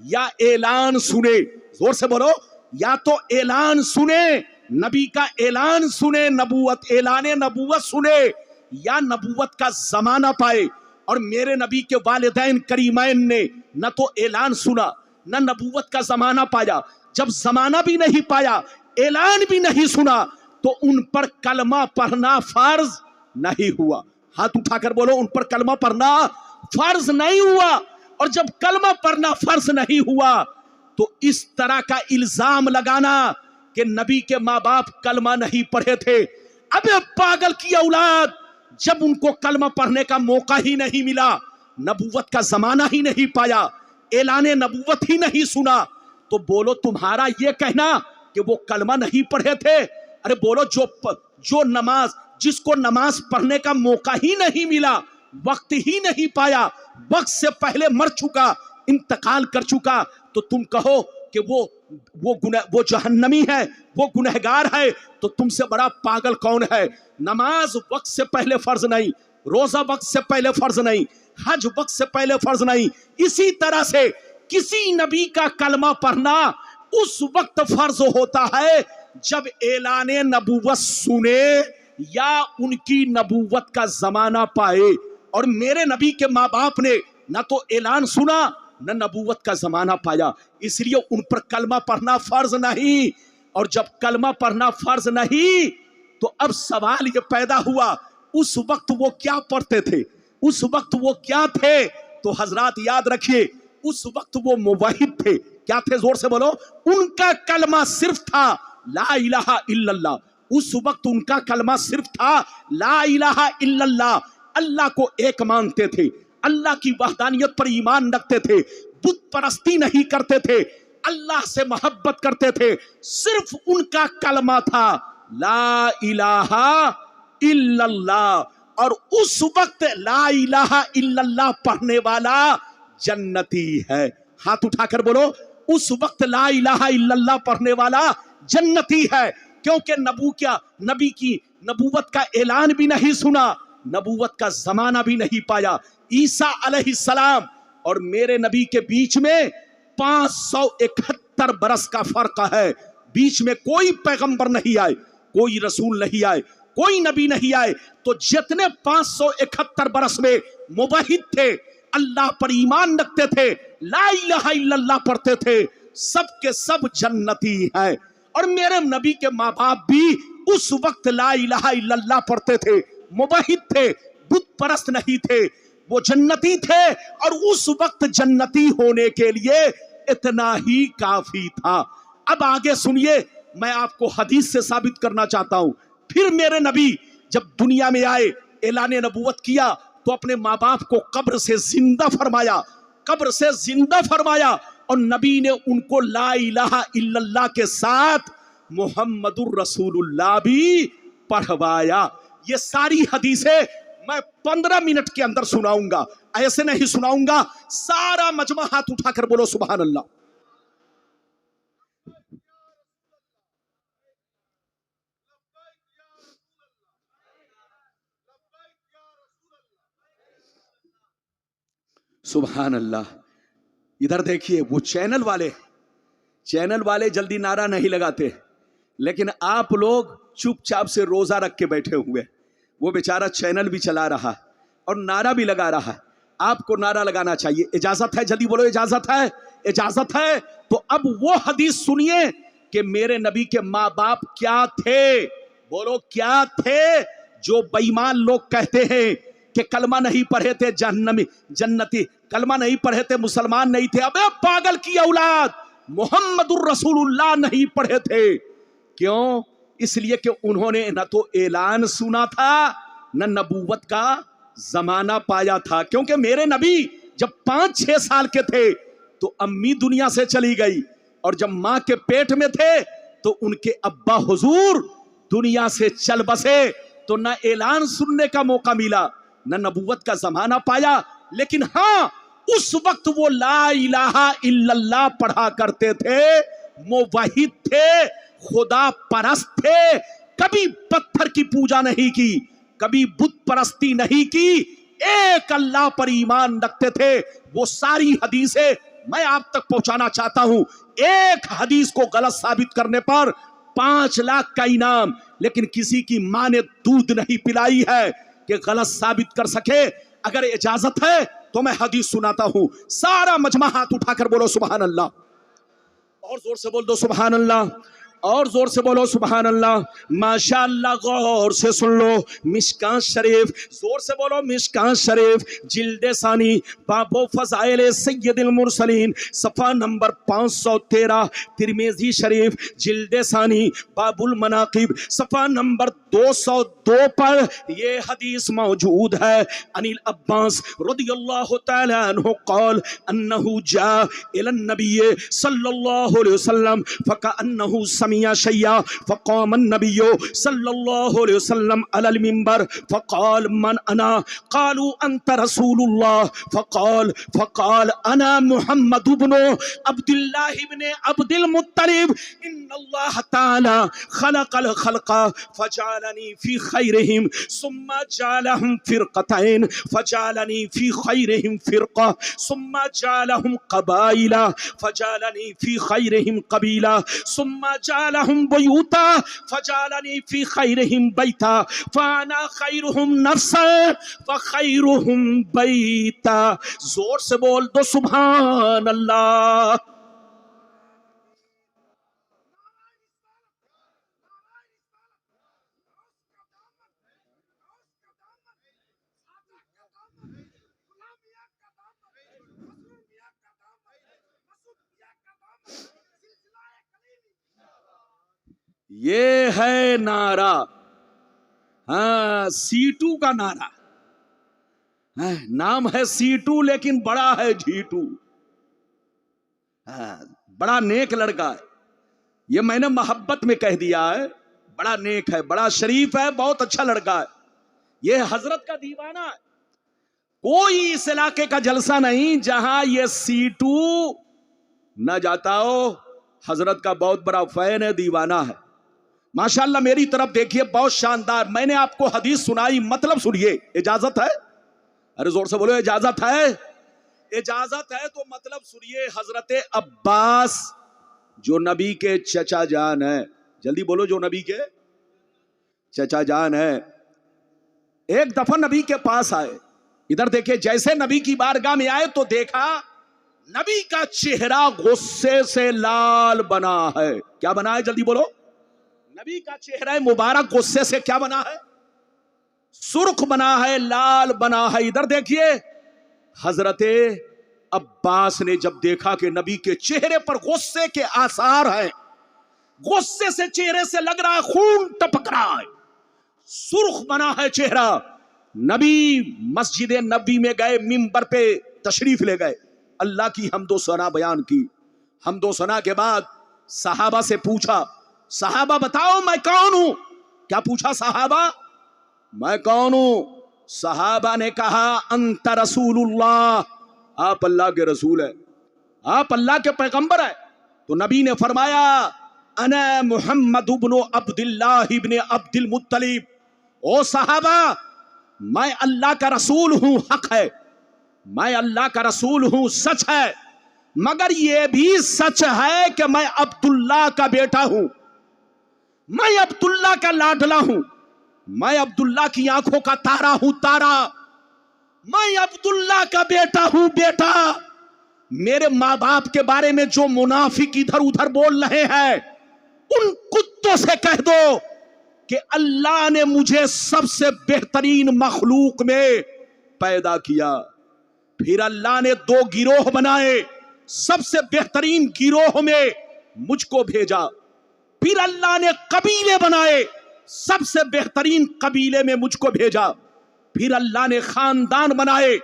Speaker 1: یا اعلان سنے. زور سے بولو، یا تو اعلان سنے، نبی کا اعلان سنے، نبوت، اعلان نبوت سنے، یا نبوت کا زمانہ پائے. اور میرے نبی کے والدین کریمین نے نہ تو اعلان سنا نہ نبوت کا زمانہ پایا. جب زمانہ بھی نہیں پایا, اعلان بھی نہیں سنا, تو ان پر کلمہ پڑھنا فرض نہیں ہوا. ہاتھ اٹھا کر بولو, ان پر کلمہ پڑھنا فرض نہیں ہوا. اور جب کلمہ پڑھنا فرض نہیں ہوا تو اس طرح کا الزام لگانا کہ نبی کے ماں باپ کلمہ نہیں پڑھے تھے. ابے پاگل کی اولاد, جب ان کو کلمہ پڑھنے کا موقع ہی نہیں ملا, نبوت کا زمانہ ہی نہیں پایا, اعلان نبوت ہی نہیں سنا, تو بولو تمہارا یہ کہنا کہ وہ کلمہ نہیں پڑھے تھے. ارے بولو جو نماز, جس کو نماز پڑھنے کا موقع ہی نہیں ملا, وقت ہی نہیں پایا, وقت سے پہلے مر چکا, انتقال کر چکا, تو تم کہو کہ وہ جہنمی ہے, وہ گنہگار ہے, تو تم سے بڑا پاگل کون ہے؟ نماز وقت سے پہلے فرض نہیں, روزہ وقت سے پہلے فرض نہیں, حج وقت سے پہلے فرض نہیں. اسی طرح سے کسی نبی کا کلمہ پڑھنا اس وقت فرض ہوتا ہے جب اعلان نبوت سنے یا ان کی نبوت کا زمانہ پائے. اور میرے نبی کے ماں باپ نے نہ تو اعلان سنا نہ نبوت کا زمانہ پایا, اس لیے ان پر کلمہ پڑھنا فرض نہیں. اور جب کلمہ پڑھنا فرض نہیں تو اب سوال یہ پیدا ہوا, اس وقت وہ کیا پڑھتے تھے, اس وقت وہ کیا تھے؟ تو حضرات یاد رکھیے, اس وقت وہ موحد تھے. کیا تھے؟ زور سے بولو. ان کا کلمہ صرف تھا لا الہ الا اللہ. اس وقت ان کا کلمہ صرف تھا لا الہ الا اللہ. اللہ کو ایک مانتے تھے, اللہ کی وحدانیت پر ایمان رکھتے تھے, بت پرستی نہیں کرتے تھے, اللہ سے محبت کرتے تھے. صرف ان کا کلمہ تھا لا الہ الا اللہ. اور اس وقت لا الہ الا اللہ پڑھنے والا جنتی ہے. ہاتھ اٹھا کر بولو, اس وقت لا الہ الا اللہ پڑھنے والا جنتی ہے. کیونکہ نبی کی نبوت کا اعلان بھی نہیں سنا, نبوت کا زمانہ بھی نہیں پایا. عیسیٰ علیہ السلام اور میرے نبی کے بیچ میں 571 برس کا فرق ہے. بیچ میں کوئی پیغمبر نہیں آئے, کوئی رسول نہیں آئے, کوئی نبی نہیں آئے. تو جتنے 571 برس میں موحد تھے, اللہ پر ایمان رکھتے تھے, لا الہ الا اللہ پڑھتے تھے, سب کے سب جنتی ہیں. اور میرے نبی کے ماں باپ بھی اس وقت لا الہ الا اللہ پڑھتے تھے, موحد تھے, بت پرست نہیں تھے, وہ جنتی تھے. اور اس وقت جنتی ہونے کے لیے اتنا ہی کافی تھا. اب آگے سنیے, میں آپ کو حدیث سے ثابت کرنا چاہتا ہوں. پھر میرے نبی جب دنیا میں آئے, اعلان نبوت کیا, تو اپنے ماں باپ کو قبر سے زندہ فرمایا, قبر سے زندہ فرمایا. اور نبی نے ان کو لا الہ الا اللہ کے ساتھ محمد الرسول اللہ بھی پڑھوایا. یہ ساری حدیثیں میں 15 منٹ کے اندر سناؤں گا, ایسے نہیں سناؤں گا. سارا مجمع ہاتھ اٹھا کر بولو سبحان اللہ. سبحان اللہ. ادھر دیکھیے, وہ چینل والے جلدی نعرہ نہیں لگاتے, لیکن آپ لوگ چپ چاپ سے روزہ رکھ کے بیٹھے ہوئے. وہ بیچارہ چینل بھی چلا رہا اور نعرہ بھی لگا رہا. آپ کو نعرہ لگانا چاہیے. اجازت ہے؟ جلدی بولو اجازت ہے, اجازت ہے. تو اب وہ حدیث سنیے کہ میرے نبی کے ماں باپ کیا تھے. بولو کیا تھے؟ جو بے ایمان لوگ کہتے ہیں کہ کلمہ نہیں پڑھے تھے جنتی, کلمہ نہیں پڑھے تھے مسلمان نہیں تھے. ابے پاگل کی اولاد, محمد الرسول اللہ نہیں پڑھے تھے. کیوں؟ اس لیے کہ انہوں نے نہ تو اعلان سنا تھا نہ نبوت کا زمانہ پایا تھا. کیونکہ میرے نبی جب 5-6 سال کے تھے تو امی دنیا سے چلی گئی, اور جب ماں کے پیٹ میں تھے تو ان کے ابا حضور دنیا سے چل بسے. تو نہ اعلان سننے کا موقع ملا نہ نبوت کا زمانہ پایا. لیکن ہاں, اس وقت وہ لا الہ الا اللہ پڑھا کرتے تھے, موحد تھے, خدا پرست تھے, کبھی پتھر کی پوجا نہیں کی, کبھی بت پرستی نہیں کی, ایک اللہ پر ایمان رکھتے تھے. وہ ساری حدیثیں میں آپ تک پہنچانا چاہتا ہوں. ایک حدیث کو غلط ثابت کرنے پر 5 لاکھ کا انعام. لیکن کسی کی ماں نے دودھ نہیں پلائی ہے کہ غلط ثابت کر سکے. اگر اجازت ہے تو میں حدیث سناتا ہوں. سارا مجمع ہاتھ اٹھا کر بولو سبحان اللہ. اور زور سے بول دو سبحان اللہ. اور زور سے بولو سبحان اللہ. ماشاء اللہ. غور سے سن لو. مشکاۃ شریف. زور سے بولو مشکاۃ شریف جلد ثانی باب فضائل سید المرسلین صفحہ نمبر 513. ترمذی شریف جلد ثانی باب المناقب صفحہ نمبر 202 پر یہ حدیث موجود ہے. عن العباس رضی اللہ تعالی عنہ قال انه جاء الى النبی صلی اللہ علیہ وسلم فكأنه سمع شيئا فقام النبي صلى الله عليه وسلم على المنبر فقال من انا قالوا انت رسول الله فقال انا محمد بن عبد الله بن عبد المطلب ان الله تعالى خلق الخلق فجعلني في خيرهم ثم جعلهم فرقتين فجعلني في خيرهم فرقة ثم جعلهم قبائل فجعلني في خيرهم قبيلة ثم جعلهم بيوتا فجعلني في خيرهم بيتا فانا خيرهم نفسا فخيرهم بيتا. زور سے بول دو سبحان اللہ. یہ ہے نعرہ. ہاں سیٹو کا نعرہ. نام ہے سیٹو لیکن بڑا ہے جھیٹو. بڑا نیک لڑکا ہے. یہ میں نے محبت میں کہہ دیا ہے. بڑا نیک ہے, بڑا شریف ہے, بہت اچھا لڑکا ہے. یہ حضرت کا دیوانہ ہے. کوئی اس علاقے کا جلسہ نہیں جہاں یہ سیٹو نہ جاتا ہو. حضرت کا بہت بڑا فین ہے, دیوانہ ہے. ماشاءاللہ میری طرف دیکھیے, بہت شاندار. میں نے آپ کو حدیث سنائی, مطلب سنیے. اجازت ہے؟ ارے زور سے بولو اجازت ہے. اجازت ہے تو مطلب سنیے. حضرت عباس جو نبی کے چچا جان ہے, جلدی بولو, جو نبی کے چچا جان ہے, ایک دفعہ نبی کے پاس آئے. ادھر دیکھیں, جیسے نبی کی بارگاہ میں آئے تو دیکھا نبی کا چہرہ غصے سے لال بنا ہے. کیا بنا ہے؟ جلدی بولو. نبی کا چہرہ مبارک غصے سے کیا بنا ہے؟ سرخ بنا ہے, لال بنا ہے. ادھر دیکھیے, حضرت عباس نے جب دیکھا کہ نبی کے چہرے پر غصے کے آثار ہیں, غصے سے چہرے سے لگ رہا ہے خون ٹپک رہا ہے, سرخ بنا ہے چہرہ. نبی مسجد نبی میں گئے, منبر پہ تشریف لے گئے, اللہ کی حمد و ثنا بیان کی. حمد و ثنا کے بعد صحابہ سے پوچھا, صحابہ بتاؤ میں کون ہوں؟ کیا پوچھا صحابہ؟ میں کون ہوں؟ صحابہ نے کہا انت رسول اللہ, آپ اللہ کے رسول ہیں, آپ اللہ کے پیغمبر ہیں. تو نبی نے فرمایا انا محمد بن عبد اللہ بن عبد المطلب. او صحابہ, میں اللہ کا رسول ہوں, حق ہے, میں اللہ کا رسول ہوں, سچ ہے, مگر یہ بھی سچ ہے کہ میں عبداللہ کا بیٹا ہوں, میں عبداللہ کا لاڈلا ہوں, میں عبداللہ کی آنکھوں کا تارا ہوں, تارا, میں عبداللہ کا بیٹا ہوں, بیٹا. میرے ماں باپ کے بارے میں جو منافق ادھر ادھر بول رہے ہیں, ان کتوں سے کہہ دو کہ اللہ نے مجھے سب سے بہترین مخلوق میں پیدا کیا, پھر اللہ نے دو گروہ بنائے, سب سے بہترین گروہ میں مجھ کو بھیجا, پھر اللہ نے قبیلے بنائے, سب سے بہترین قبیلے میں مجھ کو بھیجا, پھر اللہ نے خاندان بنائے,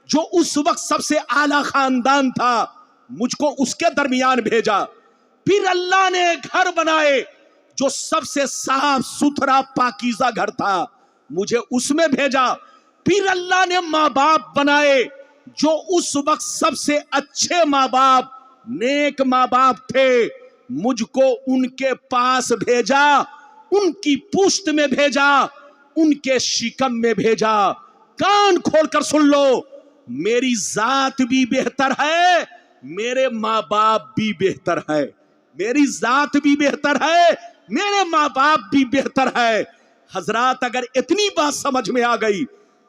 Speaker 1: جو اس وقت سب سے اعلیٰ خاندان تھا, مجھ کو اس کے درمیان بھیجا, پھر اللہ نے گھر بنائے جو سب سے صاف ستھرا پاکیزہ گھر تھا, مجھے اس میں بھیجا, پھر اللہ نے ماں باپ بنائے جو اس وقت سب سے اچھے ماں باپ, نیک ماں باپ تھے, مجھ کو ان کے پاس بھیجا, ان کی پشت میں بھیجا, ان کے شکم میں بھیجا. کان کھول کر سن لو, میری ذات بھی بہتر ہے, میرے ماں باپ بھی بہتر ہے, میری ذات بھی بہتر ہے, میرے ماں باپ بھی بہتر ہے. حضرات اگر اتنی بات سمجھ میں آ گئی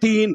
Speaker 1: 3,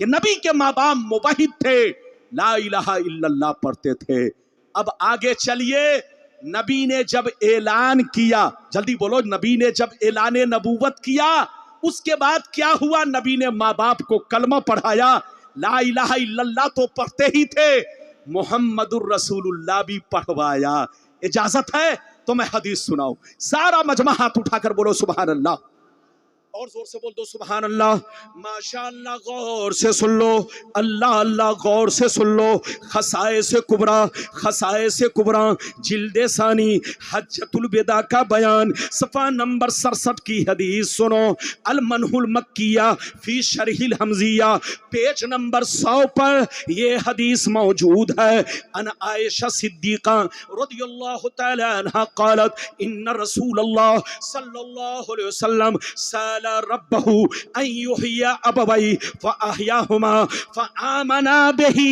Speaker 1: کہ نبی کے ماں باپ موحد تھے، لا الہ الا اللہ پڑھتے تھے۔ اب آگے چلیے، نبی نے جب اعلان کیا، جلدی بولو، نبی نے جب اعلان نبوت کیا اس کے بعد کیا ہوا؟ نبی نے ماں باپ کو کلمہ پڑھایا، لا الہ الا اللہ تو پڑھتے ہی تھے، محمد الرسول اللہ بھی پڑھوایا۔ اجازت ہے تو میں حدیث سناؤں؟ سارا مجمع ہاتھ اٹھا کر بولو سبحان اللہ، اور زور سے بول دو سبحان اللہ۔ ماشاء اللہ، غور سے سن لو، اللہ اللہ غور سے سن لو۔ خصائص کبریٰ، خصائص کبریٰ جلد ثانی حجۃ الوداع کا بیان، صفحہ نمبر 67 کی حدیث سنو۔ المنہ المکیہ فی شرح الحمزیہ، پیج نمبر 100 پر یہ حدیث موجود ہے۔ ان عائشہ صدیقہ رضی اللہ تعالی عنہ قالت ان رسول اللہ صلی اللہ علیہ وسلم ربه ان يحيي ابويه فاحياهما فآمنا به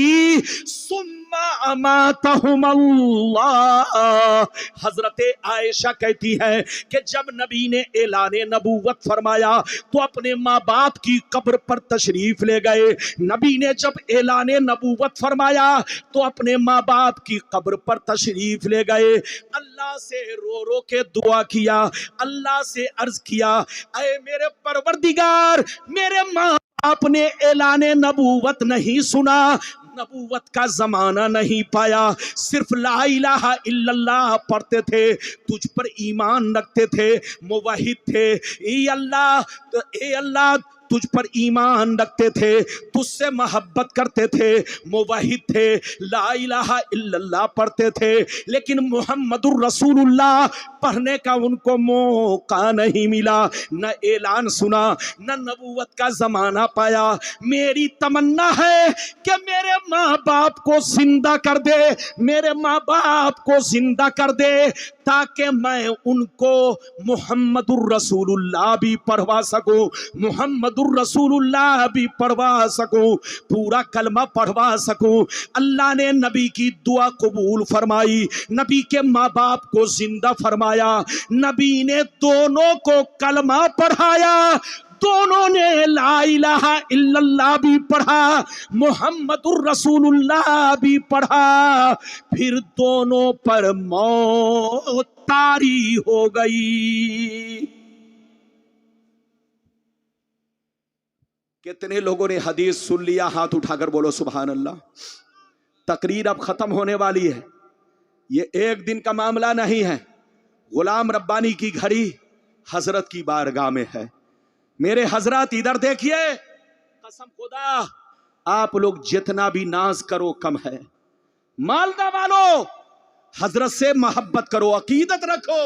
Speaker 1: ثم اماتهما اللہ۔ حضرت عائشہ کہتی ہے کہ جب نبی نے اعلان نبوت فرمایا تو اپنے ماں باپ کی قبر پر تشریف لے گئے۔ نبی نے جب اعلان نبوت فرمایا تو اپنے ماں باپ کی قبر پر تشریف لے گئے، اللہ سے رو رو کے دعا کیا، اللہ سے عرض کیا، اے میرے پروردگار، میرے ماں باپ نے اعلان نبوت نہیں سنا، نبوت کا زمانہ نہیں پایا، صرف لا الہ الا اللہ پڑھتے تھے، تجھ پر ایمان رکھتے تھے، موحد تھے، اے اللہ تجھ پر ایمان رکھتے تھے، تجھ سے محبت کرتے تھے، موحد تھے، لا الہ الا اللہ پڑھتے تھے، لیکن محمد الرسول اللہ پڑھنے کا ان کو موقع نہیں ملا، نہ اعلان سنا، نہ نبوت کا زمانہ پایا۔ میری تمنا ہے کہ میرے ماں باپ کو زندہ کر دے، میرے ماں باپ کو زندہ کر دے، تاکہ میں ان کو محمد الرسول اللہ بھی پڑھوا سکوں، محمد الرسول اللہ بھی پڑھوا سکوں، پورا کلمہ پڑھوا سکوں۔ اللہ نے نبی کی دعا قبول فرمائی، نبی کے ماں باپ کو زندہ فرمایا، نبی نے دونوں کو کلمہ پڑھایا، دونوں نے لا الہ الا اللہ بھی پڑھا، محمد الرسول اللہ بھی پڑھا، پھر دونوں پر موت طاری ہو گئی۔ کتنے لوگوں نے حدیث سن لیا؟ ہاتھ اٹھا کر بولو سبحان اللہ۔ تقریر اب ختم ہونے والی ہے، یہ ایک دن کا معاملہ نہیں ہے۔ غلام ربانی کی گھڑی حضرت کی بارگاہ میں ہے۔ میرے حضرات ادھر دیکھیے، قسم خدا آپ لوگ جتنا بھی ناز کرو کم ہے۔ مالدہ والو حضرت سے محبت کرو، عقیدت رکھو۔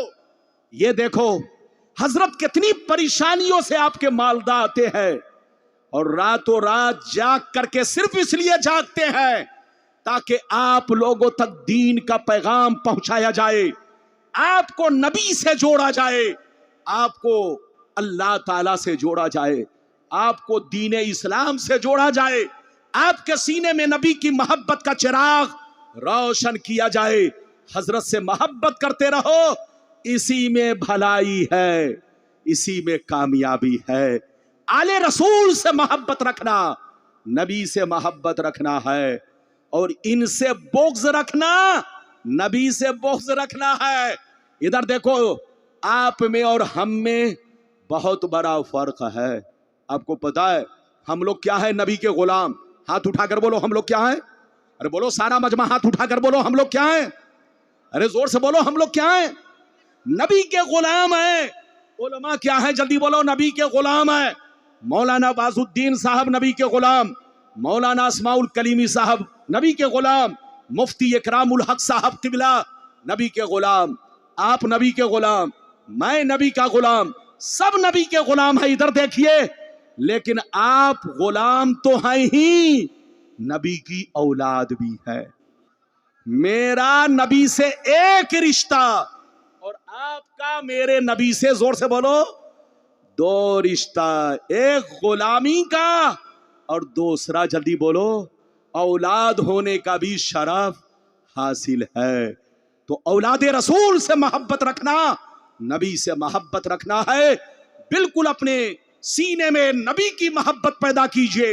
Speaker 1: یہ دیکھو حضرت کتنی پریشانیوں سے آپ کے مالدہ آتے ہیں، اور راتوں رات جاگ کر کے صرف اس لیے جاگتے ہیں تاکہ آپ لوگوں تک دین کا پیغام پہنچایا جائے، آپ کو نبی سے جوڑا جائے، آپ کو اللہ تعالیٰ سے جوڑا جائے، آپ کو دین اسلام سے جوڑا جائے، آپ کے سینے میں نبی کی محبت کا چراغ روشن کیا جائے۔ حضرت سے محبت کرتے رہو، اسی میں بھلائی ہے، اسی میں کامیابی ہے۔ آل رسول سے محبت رکھنا، نبی سے محبت رکھنا ہے، اور ان سے بغض رکھنا، نبی سے بغض رکھنا ہے۔ ادھر دیکھو، آپ میں اور ہم میں بہت بڑا فرق ہے۔ آپ کو پتا ہے ہم لوگ کیا ہے؟ نبی کے غلام۔ ہاتھ اٹھا کر بولو ہم لوگ کیا ہیں؟ ارے بولو سارا مجمع ہاتھ اٹھا کر بولو ہم لوگ کیا ہیں؟ ارے زور سے بولو ہم لوگ کیا ہیں؟ نبی کے غلام ہیں۔ علماء کیا ہیں؟ جلدی بولو، نبی کے غلام ہیں۔ مولانا باز الدین صاحب نبی کے غلام، مولانا اسماع الکلیمی صاحب نبی کے غلام، مفتی اکرام الحق صاحب قبلہ نبی کے غلام، آپ نبی کے غلام، میں نبی کا غلام، سب نبی کے غلام ہیں۔ ادھر دیکھیے، لیکن آپ غلام تو ہیں ہی، نبی کی اولاد بھی ہے۔ میرا نبی سے ایک رشتہ، اور آپ کا میرے نبی سے، زور سے بولو، دو رشتہ، ایک غلامی کا اور دوسرا جلدی بولو اولاد ہونے کا بھی شرف حاصل ہے۔ تو اولاد رسول سے محبت رکھنا، نبی سے محبت رکھنا ہے۔ بالکل اپنے سینے میں نبی کی محبت پیدا کیجئے،